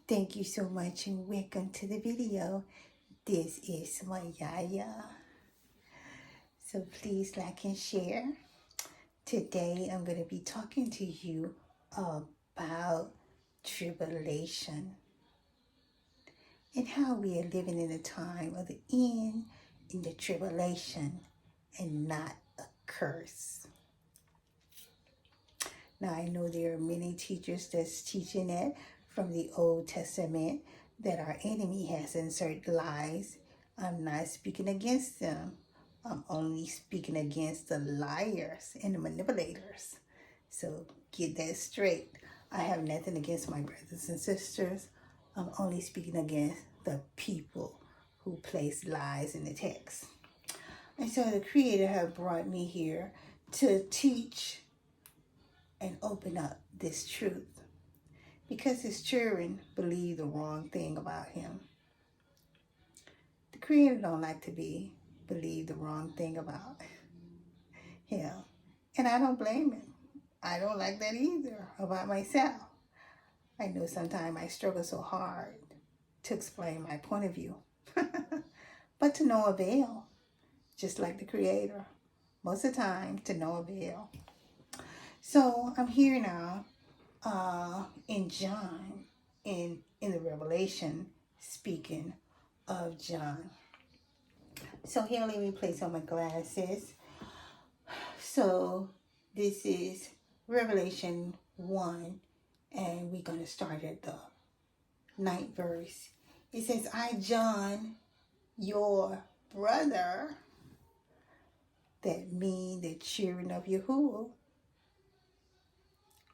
Thank you so much and welcome to the video. This is my YAHUSHA. So please like and share. Today I'm going to be talking to you about tribulation and how we are living in a time of the end in the tribulation and not a curse. Now I know there are many teachers that's teaching that from the Old Testament that our enemy has inserted lies. I'm not speaking against them. I'm only speaking against the liars and the manipulators. So get that straight. I have nothing against my brothers and sisters. I'm only speaking against the people who place lies in the text. And so the Creator has brought me here to teach and open up this truth, because his children believe the wrong thing about him. The Creator don't like to believe the wrong thing about him, and I don't blame him. I don't like that either about myself. I know sometimes I struggle so hard to explain my point of view, but to no avail, just like the Creator. Most of the time, to no avail. So I'm here now in John, in the Revelation, speaking of John. So here, let me place on my glasses. So this is Revelation 1, and we're going to start at the 9th verse. It says, I, John, your brother, that mean the children of Yahuwah,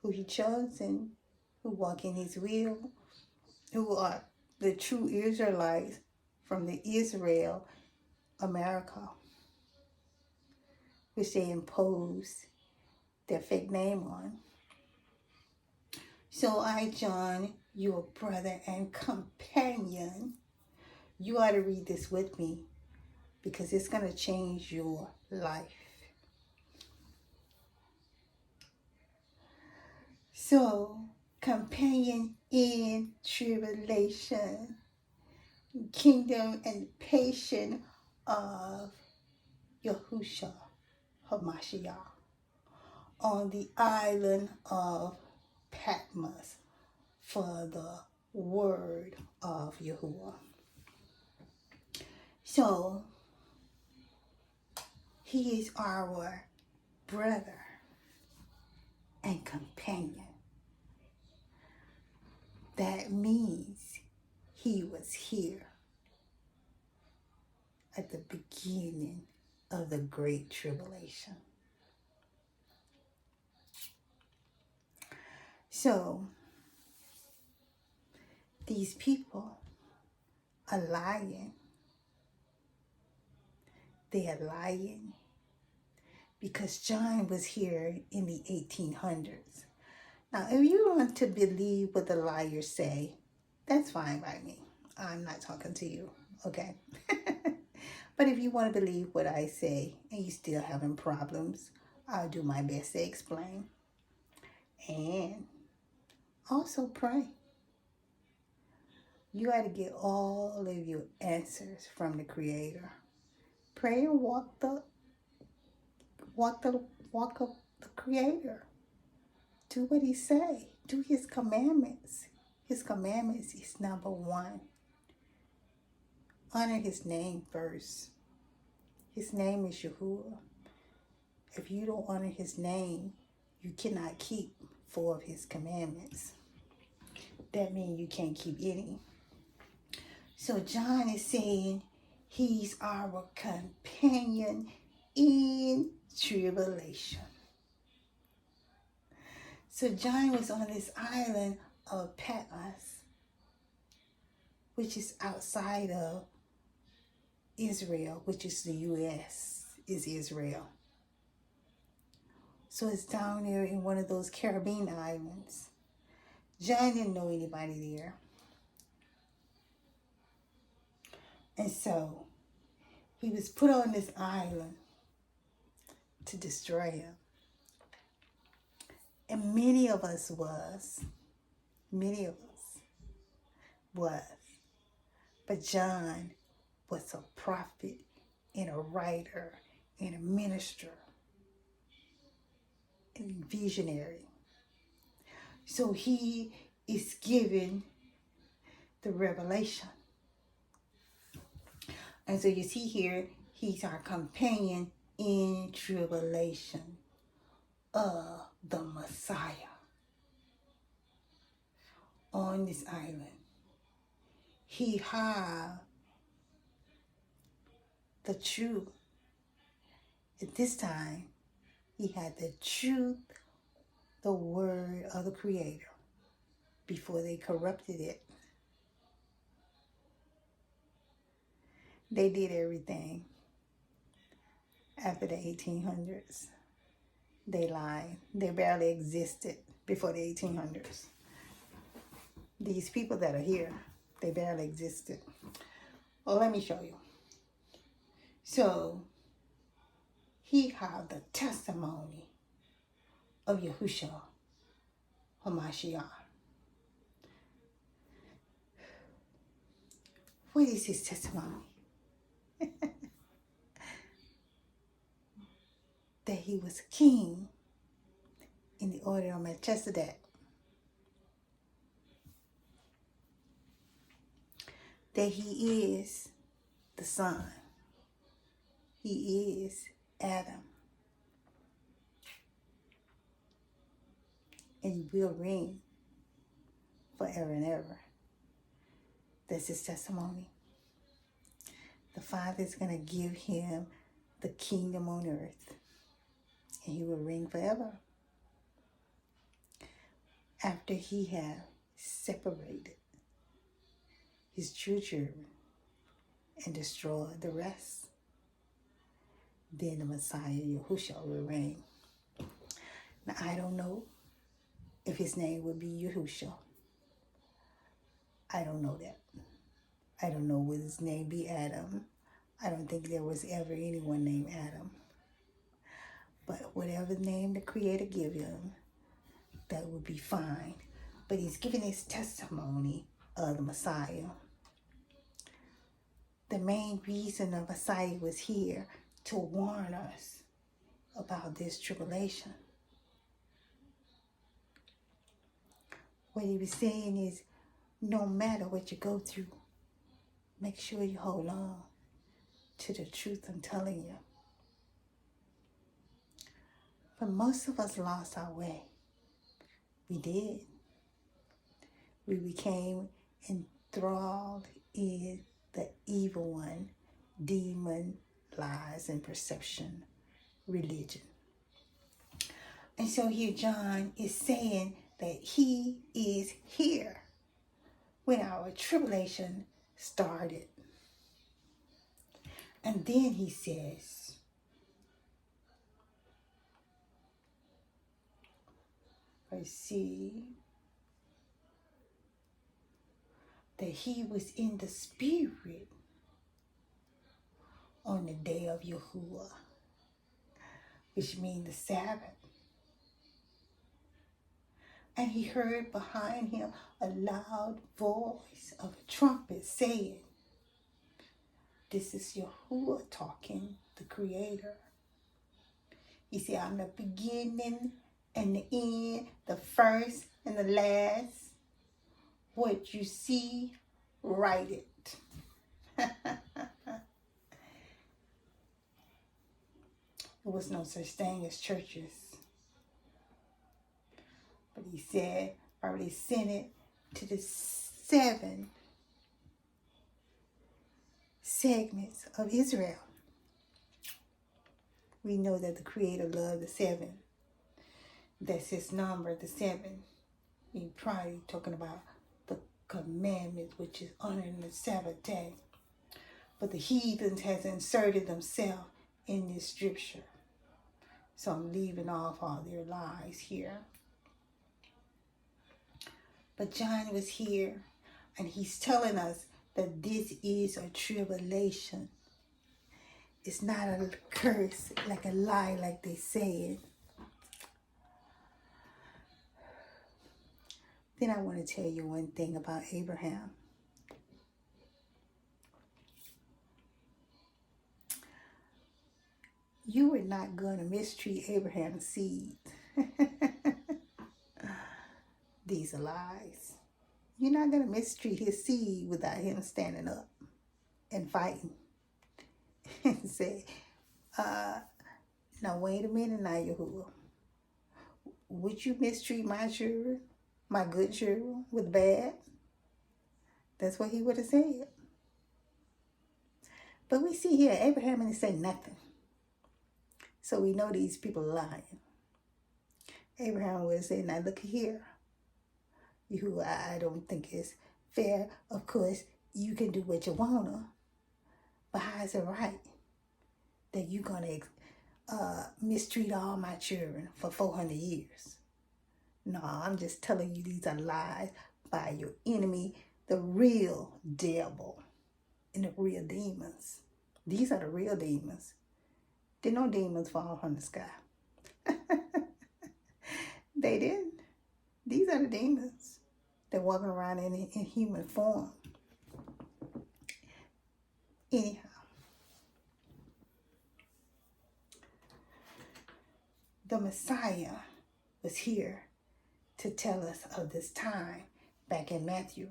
who he chosen, who walk in his will, who are the true Israelites from the Israel, America, which they imposed their fake name on. So I, John, your brother and companion, you ought to read this with me because it's going to change your life. So, companion in tribulation, kingdom and patience of YAHUSHA, HaMashiach, on the island of Patmos for the word of Yahuwah. So, he is our brother and companion. That means he was here at the beginning of the Great Tribulation. So, these people are lying. They are lying because John was here in the 1800s. Now, if you want to believe what the liars say, that's fine by me. I'm not talking to you, okay? But if you want to believe what I say and you still having problems, I'll do my best to explain. And also pray. You got to get all of your answers from the Creator. Pray and walk of the Creator. Do what he say. Do his commandments. His commandments is number one. Honor his name first. His name is Yahuwah. If you don't honor his name, you cannot keep 4 of his commandments. That means you can't keep any. So John is saying he's our companion in tribulation. So John was on this island of Patmos, which is outside of Israel, which is the U.S., is Israel. So it's down there in one of those Caribbean islands. John didn't know anybody there. And so he was put on this island to destroy him. And many of us. was. But John was a prophet and a writer and a minister and visionary. So he is given the revelation. And so you see here, he's our companion in tribulation of the Messiah on this island. He had the truth. At this time, he had the truth, the word of the Creator, before they corrupted it. They did everything after the 1800s. They lied. They barely existed before the 1800s. These people that are here, they barely existed. Well, let me show you. So, he had the testimony of YAHUSHA, HaMashiach. What is his testimony? That he was king in the order of Melchizedek. That he is the Son. He is Adam. And he will reign forever and ever. That's his testimony. The Father is going to give him the kingdom on earth. And he will reign forever. After he have separated his true children and destroyed the rest, then the Messiah, YAHUSHA, will reign. Now, I don't know if his name would be YAHUSHA. I don't know that. I don't know, would his name be Adam? I don't think there was ever anyone named Adam. But whatever name the Creator give him, that would be fine. But he's giving his testimony of the Messiah. The main reason the Messiah was here to warn us about this tribulation. What he was saying is, no matter what you go through, make sure you hold on to the truth I'm telling you. But most of us lost our way. We did. We became enthralled in the evil one, demon, lies, and perception, religion. And so here John is saying that he is here when our tribulation started. And then he says, I see that he was in the spirit on the day of YAHUAH, which means the Sabbath. And he heard behind him a loud voice of a trumpet saying, this is YAHUAH talking, the Creator. He said, I'm the beginning and the end, the first and the last. What you see, write it. There was no such thing as churches. But he said, I already sent it to the 7 segments of Israel. We know that the Creator loved the 7. That's his number, the 7. He's probably talking about the commandments, which is honoring the Sabbath day. But the heathens has inserted themselves in this scripture. So I'm leaving off all their lies here. But John was here, and he's telling us that this is a tribulation. It's not a curse, like a lie, like they said. Then I want to tell you one thing about Abraham. You were not going to mistreat Abraham's seed. These are lies. You're not going to mistreat his seed without him standing up and fighting and say, now wait a minute now, Yahuwah. Would you mistreat my children, my good children, with bad? That's what he would have said. But we see here, Abraham didn't say nothing. So we know these people are lying. Abraham would have said, now look here. I don't think it's fair. Of course, you can do what you want to. But how is it right that you're going to mistreat all my children for 400 years? No, I'm just telling you these are lies by your enemy, the real devil and the real demons. These are the real demons. Did no demons fall from the sky? They didn't. These are the demons. They're walking around in human form. Anyhow, the Messiah was here to tell us of this time back in Matthew.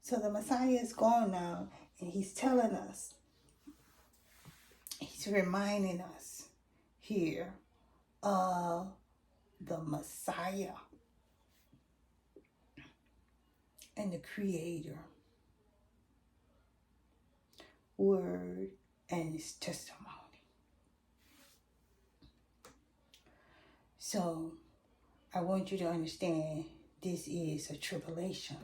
So the Messiah is gone now, and he's telling us, he's reminding us here of the Messiah and the Creator, Word, and his testimony. So I want you to understand this is a tribulation.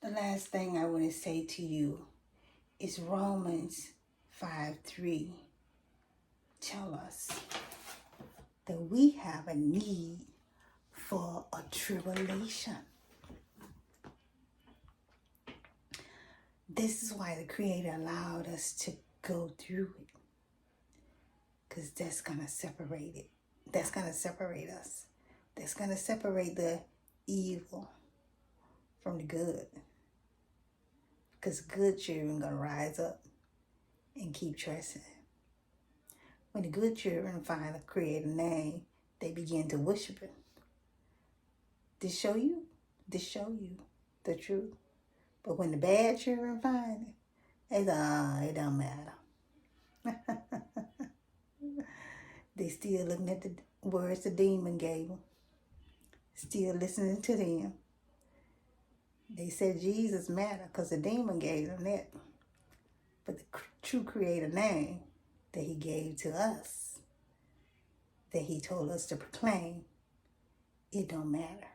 The last thing I want to say to you is Romans 5:3 tell us that we have a need for a tribulation. This is why the Creator allowed us to go through it. Because that's going to separate it. That's going to separate us. That's going to separate the evil from the good. Because good children are going to rise up and keep trusting. When the good children find a Creator name, they begin to worship it. This show you the truth. But when the bad children find it, they say, it don't matter. They still looking at the words the demon gave them. Still listening to them. They said Jesus mattered because the demon gave them that. But the true Creator name that he gave to us, that he told us to proclaim, it don't matter.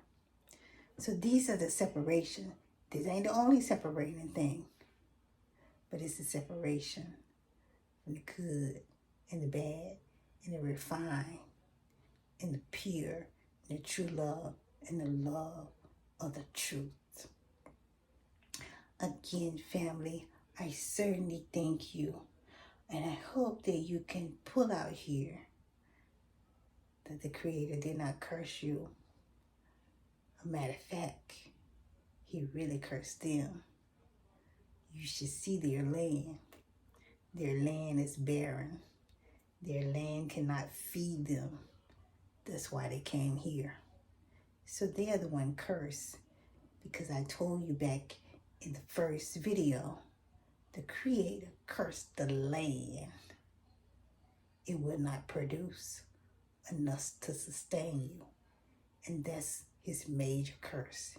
So these are the separation. This ain't the only separating thing, but it's the separation from the good and the bad and the refined and the pure and the true love and the love of the truth. Again, family, I certainly thank you. And I hope that you can pull out here that the Creator did not curse you. A matter of fact, he really cursed them. You should see their land. Their land is barren. Their land cannot feed them. That's why they came here. So they are the one cursed. Because I told you back in the first video, the Creator cursed the land. It will not produce enough to sustain you. And that's his major curse.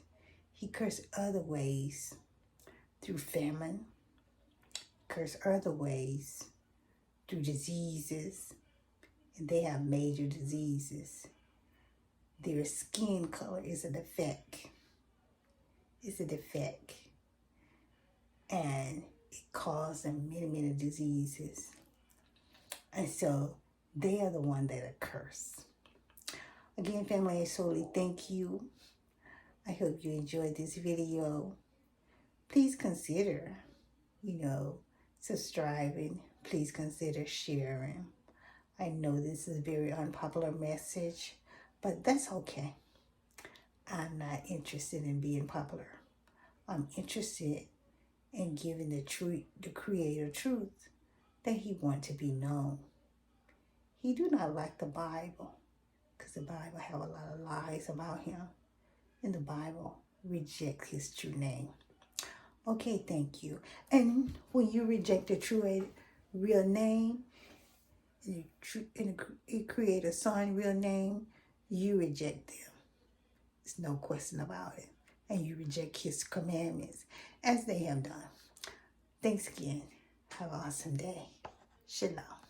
He cursed other ways through famine, cursed other ways through diseases, and they have major diseases. Their skin color is a defect. It's a defect. And it caused them many, many diseases. And so they are the one that are cursed. Again, family, I solely thank you. I hope you enjoyed this video. Please consider, subscribing. Please consider sharing. I know this is a very unpopular message, but that's okay. I'm not interested in being popular. I'm interested in giving the Creator truth that he want to be known. He do not like the Bible, because the Bible have a lot of lies about him. And the Bible rejects his true name. Okay, thank you. And when you reject the true real name, and it create a son real name, you reject them. There's no question about it. And you reject his commandments, as they have done. Thanks again. Have an awesome day. Shalom.